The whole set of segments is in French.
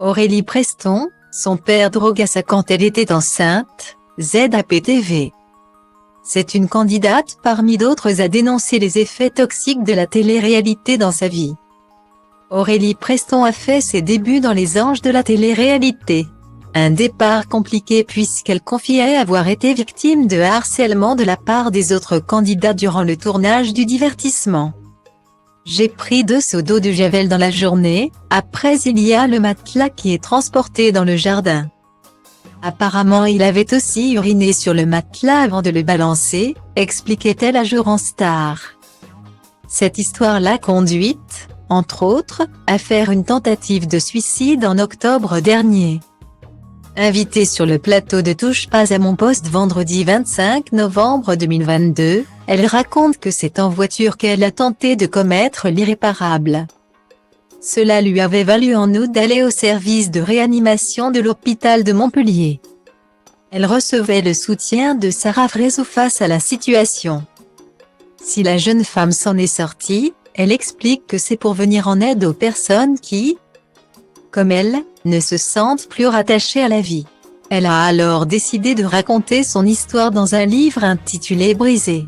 Aurélie Preston, son père drogua sa quand elle était enceinte, ZAPTV. C'est une candidate parmi d'autres à dénoncer les effets toxiques de la télé-réalité dans sa vie. Aurélie Preston a fait ses débuts dans Les Anges de la télé-réalité. Un départ compliqué puisqu'elle confiait avoir été victime de harcèlement de la part des autres candidats durant le tournage du divertissement. J'ai pris 2 seaux d'eau de Javel dans la journée, après il y a le matelas qui est transporté dans le jardin. Apparemment il avait aussi uriné sur le matelas avant de le balancer, expliquait-elle à Joran Star. Cette histoire l'a conduite, entre autres, à faire une tentative de suicide en octobre dernier. Invitée sur le plateau de Touche pas à mon poste vendredi 25 novembre 2022, elle raconte que c'est en voiture qu'elle a tenté de commettre l'irréparable. Cela lui avait valu en août d'aller au service de réanimation de l'hôpital de Montpellier. Elle recevait le soutien de Sarah Frézou face à la situation. Si la jeune femme s'en est sortie, elle explique que c'est pour venir en aide aux personnes qui, comme elle, ne se sentent plus rattachées à la vie. Elle a alors décidé de raconter son histoire dans un livre intitulé Brisée.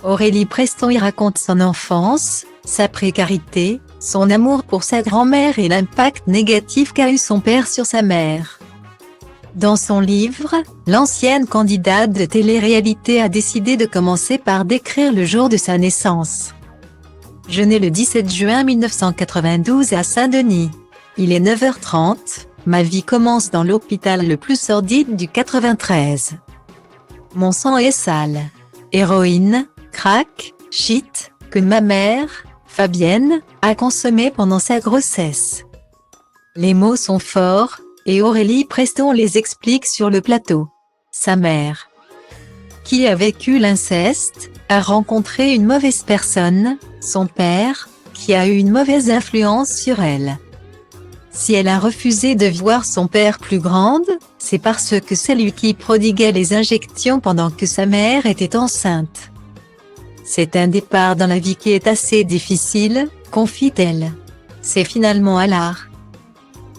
Aurélie Preston y raconte son enfance, sa précarité, son amour pour sa grand-mère et l'impact négatif qu'a eu son père sur sa mère. Dans son livre, l'ancienne candidate de télé-réalité a décidé de commencer par décrire le jour de sa naissance. Je nais le 17 juin 1992 à Saint-Denis. Il est 9h30, ma vie commence dans l'hôpital le plus sordide du 93. Mon sang est sale. Héroïne, crack, shit, que ma mère, Fabienne, a consommé pendant sa grossesse. Les mots sont forts, et Aurélie Preston les explique sur le plateau. Sa mère, qui a vécu l'inceste, a rencontré une mauvaise personne, son père, qui a eu une mauvaise influence sur elle. Si elle a refusé de voir son père plus grande, c'est parce que c'est lui qui prodiguait les injections pendant que sa mère était enceinte. C'est un départ dans la vie qui est assez difficile, confie-t-elle. C'est finalement à l'art,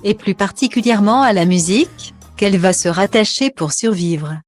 et plus particulièrement à la musique, qu'elle va se rattacher pour survivre.